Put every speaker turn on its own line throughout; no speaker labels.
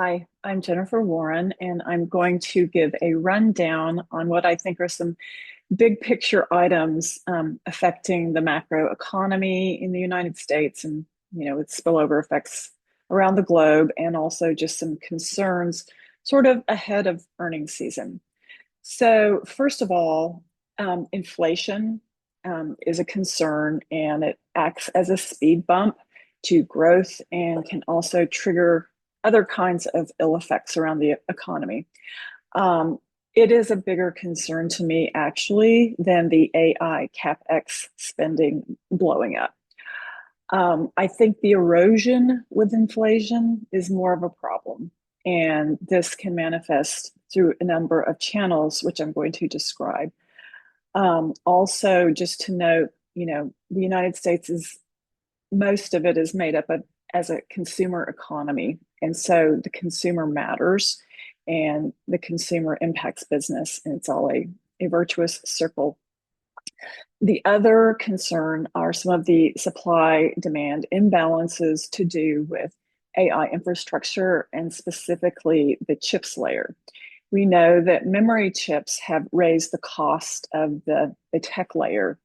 Hi, I'm Jennifer Warren, and I'm going to give a rundown on what I think are some big picture items affecting the macroeconomy in the United States and, its spillover effects around the globe, and also just some concerns sort of ahead of earnings season. So, first of all, inflation is a concern and it acts as a speed bump to growth and can also trigger other kinds of ill effects around the economy. Um, it is a bigger concern to me, actually, than the AI CapEx spending blowing up. I think the erosion with inflation is more of a problem, and this can manifest through a number of channels, which I'm going to describe. Also, just to note, the United States is most of it is made up of as a consumer economy, and so the consumer matters, and the consumer impacts business, and it's all a virtuous circle. The other concern are some of the supply demand imbalances to do with AI infrastructure and specifically the chips layer. We know that memory chips have raised the cost of the tech layer,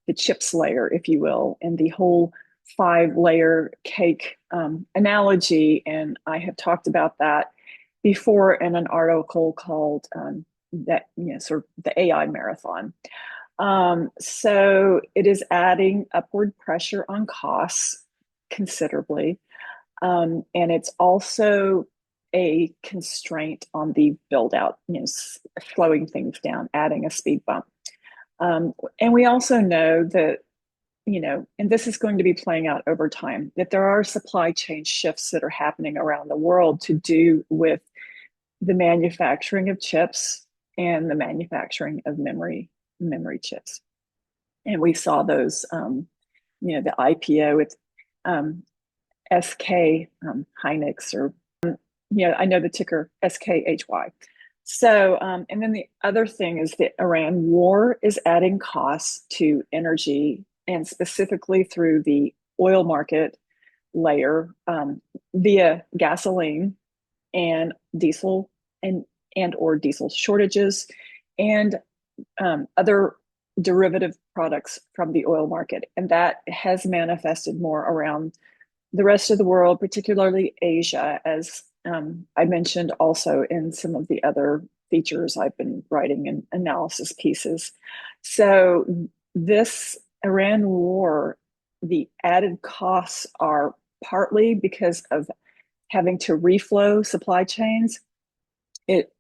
the chips layer, if you will, and the whole five-layer cake analogy. And I have talked about that before in an article called sort of the AI marathon. So it is adding upward pressure on costs considerably. And it's also a constraint on the build out, slowing things down, adding a speed bump. And we also know that, and this is going to be playing out over time, that there are supply chain shifts that are happening around the world to do with the manufacturing of chips and the manufacturing of memory chips. And we saw those, the IPO with SK Hynix, or, I know the ticker SKHY. So, and then the other thing is the Iran war is adding costs to energy, and specifically through the oil market layer via gasoline and diesel and or diesel shortages and other derivative products from the oil market. And that has manifested more around the rest of the world, particularly Asia, as I mentioned also in some of the other features I've been writing in analysis pieces. So this Iran war, the added costs are partly because of having to reflow supply chains. It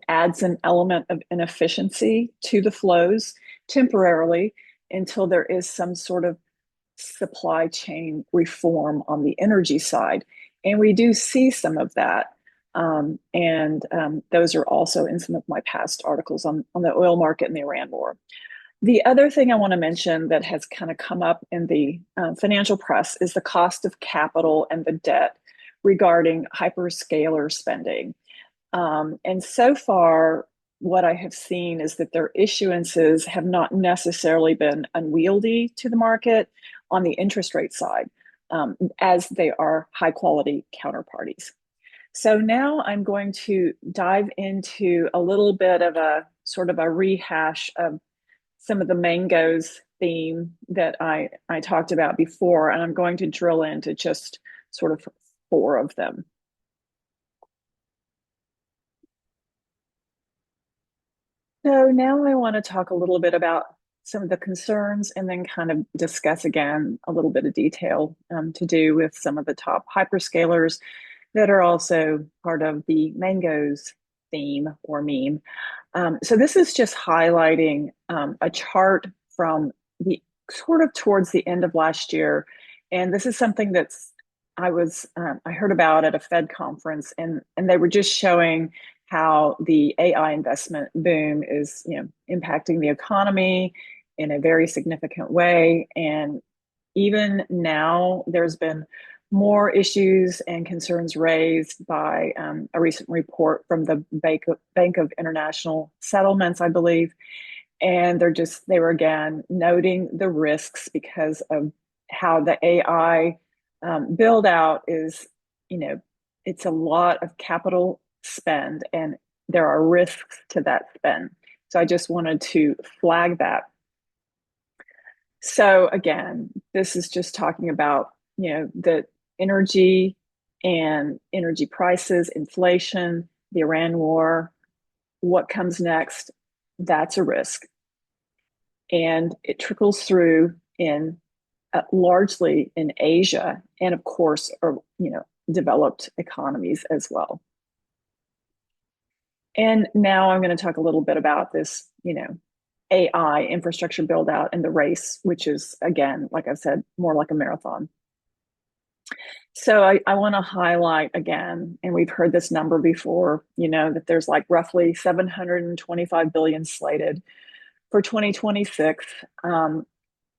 adds an element of inefficiency to the flows temporarily until there is some sort of supply chain reform on the energy side. And we do see some of that. And those are also in some of my past articles on the oil market and the Iran war. The other thing I want to mention that has kind of come up in the financial press is the cost of capital and the debt regarding hyperscaler spending. And so far, what I have seen is that their issuances have not necessarily been unwieldy to the market on the interest rate side, as they are high quality counterparties. So now I'm going to dive into a little bit of a sort of a rehash of some of the mangoes theme that I talked about before, and I'm going to drill into just sort of four of them. So now I want to talk a little bit about some of the concerns and then kind of discuss again a little bit of detail to do with some of the top hyperscalers that are also part of the mangoes theme or meme. So this is just highlighting a chart from the sort of towards the end of last year. And this is something that's I heard about at a Fed conference, and they were just showing how the AI investment boom is, impacting the economy in a very significant way. And even now, there's been more issues and concerns raised by a recent report from the Bank of International Settlements, I believe. And they were again noting the risks because of how the AI build out is, it's a lot of capital spend, and there are risks to that spend. So I just wanted to flag that. So again, this is just talking about, the energy and energy prices, inflation, the Iran war, what comes next, that's a risk. And it trickles through in largely in Asia and of course, or, developed economies as well. And now I'm going to talk a little bit about this, AI infrastructure build out and the race, which is, again, like I said, more like a marathon. So I want to highlight again, and we've heard this number before, that there's like roughly 725 billion slated for 2026,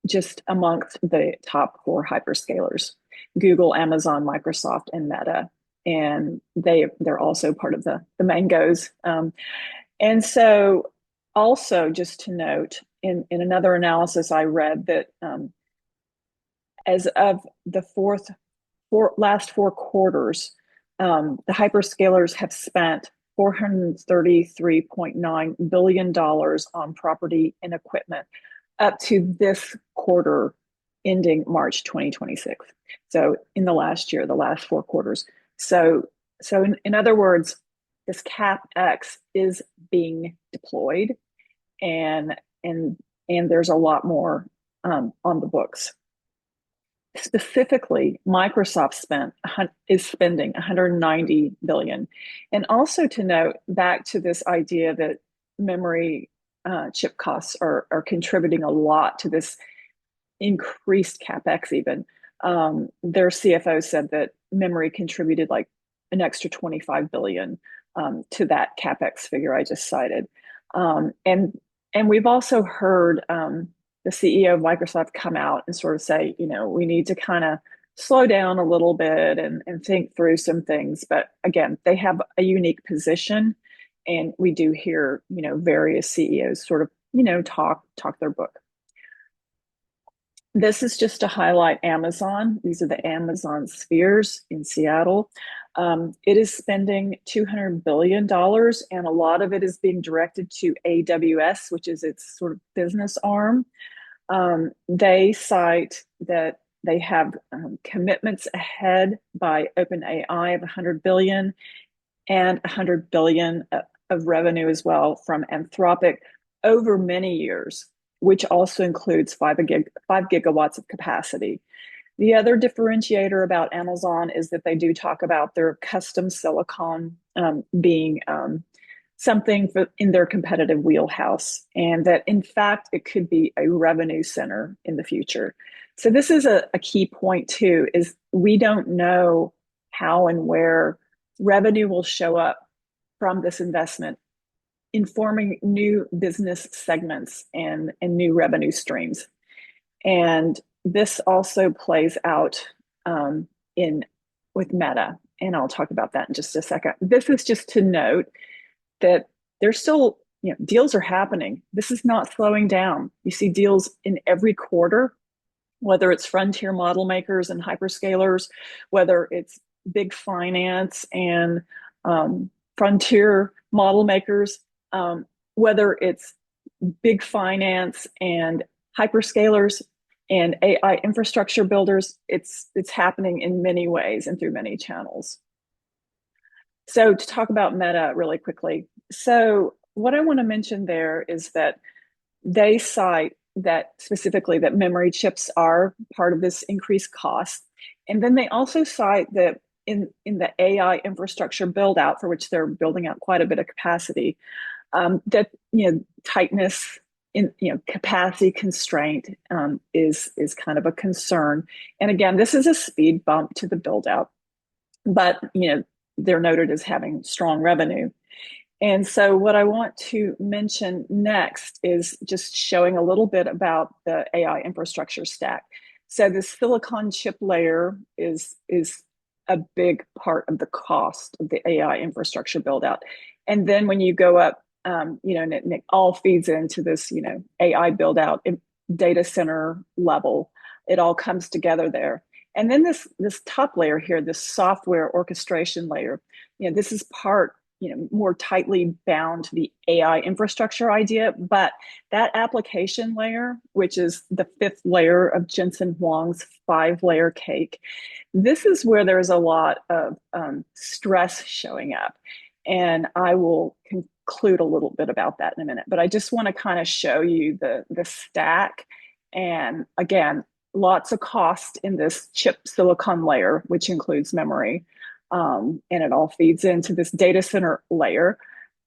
just amongst the top four hyperscalers: Google, Amazon, Microsoft, and Meta. And they're also part of the mangoes. And so also just to note, in another analysis I read that as of the last four quarters, the hyperscalers have spent $433.9 billion on property and equipment up to this quarter ending March 2026. So in the last year, the last four quarters. So in other words, this CapEx is being deployed, and there's a lot more on the books. Specifically, Microsoft is spending 190 billion. And also to note, back to this idea that memory chip costs are contributing a lot to this increased CapEx even. Their CFO said that memory contributed like an extra 25 billion to that CapEx figure I just cited. And we've also heard the CEO of Microsoft come out and sort of say, we need to kind of slow down a little bit and think through some things. But again, they have a unique position, and we do hear, various CEOs sort of, talk their book. This is just to highlight Amazon. These are the Amazon spheres in Seattle. It is spending $200 billion, and a lot of it is being directed to AWS, which is its sort of business arm. They cite that they have commitments ahead by OpenAI of 100 billion and 100 billion of revenue as well from Anthropic over many years, which also includes 5 gigawatts of capacity. The other differentiator about Amazon is that they do talk about their custom silicon being something in their competitive wheelhouse, and that in fact it could be a revenue center in the future. So this is a key point too, is we don't know how and where revenue will show up from this investment, informing new business segments and new revenue streams. And this also plays out with Meta, and I'll talk about that in just a second. This is just to note that there's still, deals are happening. This is not slowing down. You see deals in every quarter, whether it's frontier model makers and hyperscalers, whether it's big finance and frontier model makers, whether it's big finance and hyperscalers and AI infrastructure builders. It's happening in many ways and through many channels. So to talk about Meta really quickly. So what I want to mention there is that they cite that specifically that memory chips are part of this increased cost. And then they also cite that in the AI infrastructure build out, for which they're building out quite a bit of capacity, that tightness in capacity constraint is kind of a concern. And again, this is a speed bump to the build out, but they're noted as having strong revenue. And so what I want to mention next is just showing a little bit about the AI infrastructure stack. So the silicon chip layer is a big part of the cost of the AI infrastructure build out. And then when you go up, and it all feeds into this, AI build out data center level. It all comes together there. And then this top layer here, this software orchestration layer, this is part, more tightly bound to the AI infrastructure idea. But that application layer, which is the fifth layer of Jensen Huang's 5-layer cake, this is where there's a lot of stress showing up. And I will conclude a little bit about that in a minute. But I just want to kind of show you the stack. And again, lots of cost in this chip silicon layer, which includes memory. And it all feeds into this data center layer.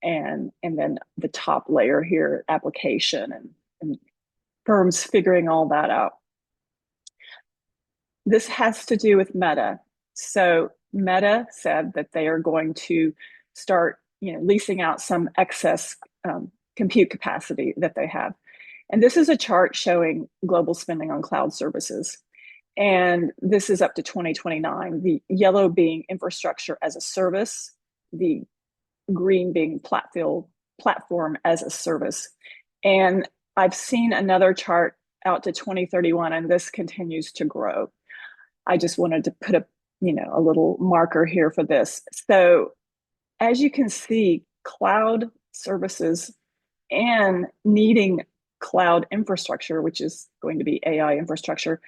And then the top layer here, application and firms figuring all that out. This has to do with Meta. So Meta said that they are going to start, leasing out some excess compute capacity that they have. And this is a chart showing global spending on cloud services. And this is up to 2029, the yellow being infrastructure as a service, the green being platform as a service. And I've seen another chart out to 2031, and this continues to grow. I just wanted to put a little marker here for this. So as you can see, cloud services and needing cloud infrastructure, which is going to be AI infrastructure,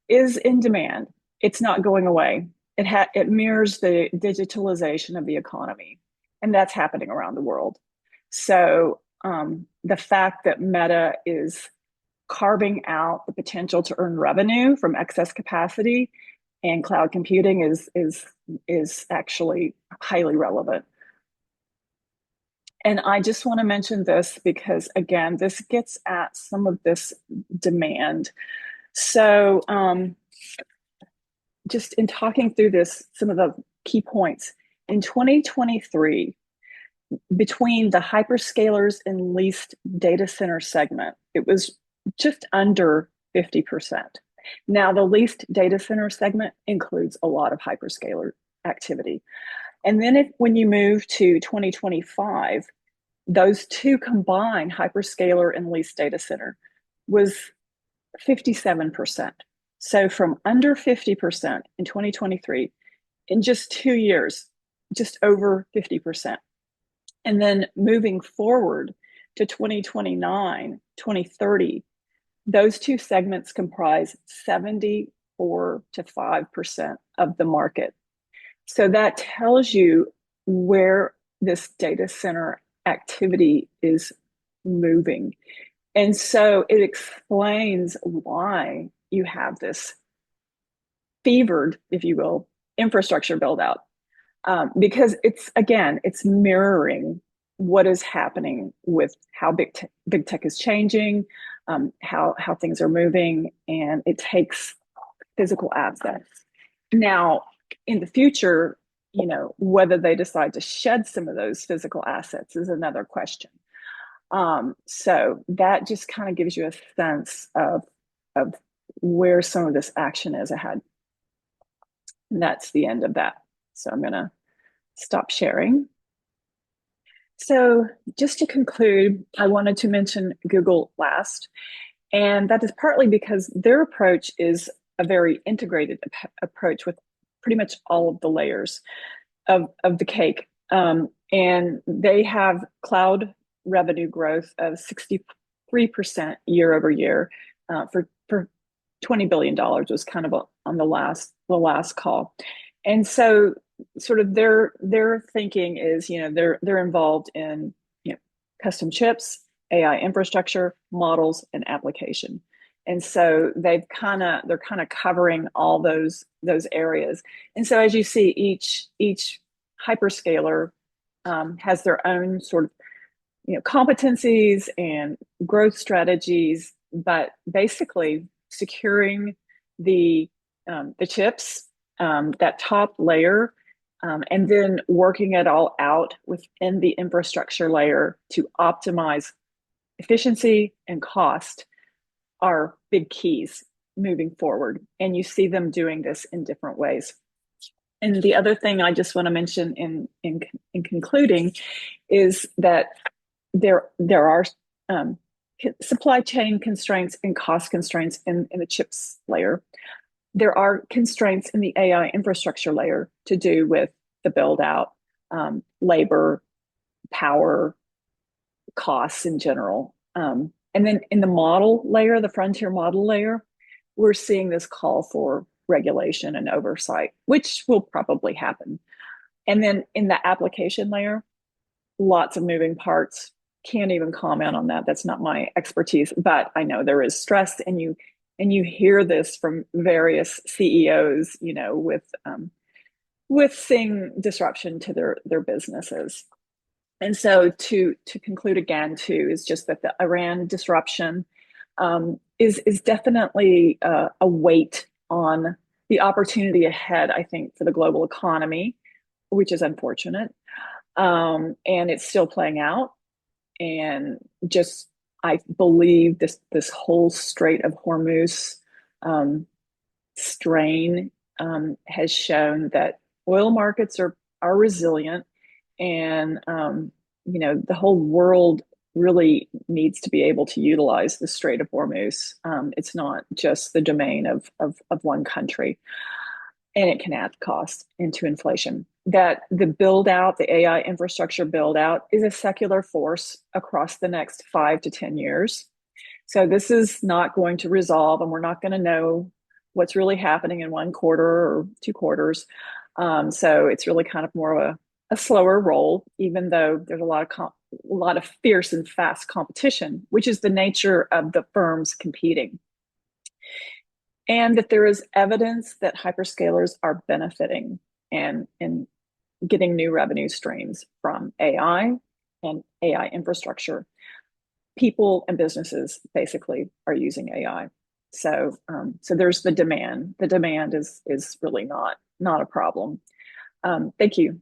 is in demand. It's not going away. It mirrors the digitalization of the economy, and that's happening around the world. So the fact that Meta is carving out the potential to earn revenue from excess capacity and cloud computing is actually highly relevant. And I just want to mention this because, again, this gets at some of this demand. So just in talking through this, some of the key points. In 2023, between the hyperscalers and leased data center segment, it was just under 50%. Now, the leased data center segment includes a lot of hyperscaler activity. And then when you move to 2025, those two combined, hyperscaler and leased data center, was 57%. So from under 50% in 2023, in just 2 years, just over 50%. And then moving forward to 2029, 2030, those two segments comprise 74 to 5% of the market. So that tells you where this data center activity is moving. And so it explains why you have this fevered, if you will, infrastructure build out. Because it's mirroring what is happening with how big tech is changing, how things are moving, and it takes physical assets. Now, in the future, whether they decide to shed some of those physical assets is another question. So that just kind of gives you a sense of where some of this action is ahead. And that's the end of that. So I'm going to stop sharing. So just to conclude, I wanted to mention Google last. And that is partly because their approach is a very integrated approach with pretty much all of the layers of the cake. And they have cloud revenue growth of 63% year over year for $20 billion was kind of on the last call. And so sort of their thinking is, they're involved in, custom chips, AI infrastructure, models, and application. And so they're kind of covering all those areas. And so as you see, each hyperscaler has their own sort of, competencies and growth strategies, but basically securing the chips, that top layer, and then working it all out within the infrastructure layer to optimize efficiency and cost are big keys moving forward. And you see them doing this in different ways. And the other thing I just want to mention in concluding is that there are supply chain constraints and cost constraints in the chips layer. there are constraints in the AI infrastructure layer to do with the build out, labor, power, costs in general. And then in the model layer, the frontier model layer, we're seeing this call for regulation and oversight, which will probably happen. And then in the application layer, lots of moving parts. Can't even comment on that. That's not my expertise, but I know there is stress, and you hear this from various CEOs, with seeing disruption to their businesses. And so to conclude again too is just that the Iran disruption is definitely a weight on the opportunity ahead, I think, for the global economy, which is unfortunate. And it's still playing out. And just I believe this whole Strait of Hormuz um, strain has shown that oil markets are resilient, and the whole world really needs to be able to utilize the Strait of Hormuz. It's not just the domain of one country, and it can add cost into inflation. That the build out, the AI infrastructure build out, is a secular force across the next 5 to 10 years. So this is not going to resolve, and we're not going to know what's really happening in 1 quarter or 2 quarters. So it's really kind of more of a slower roll, even though there's a lot of fierce and fast competition, which is the nature of the firms competing. And that there is evidence that hyperscalers are benefiting and getting new revenue streams from AI and AI infrastructure. People and businesses basically are using AI. So there's the demand. The demand is really not a problem. Thank you.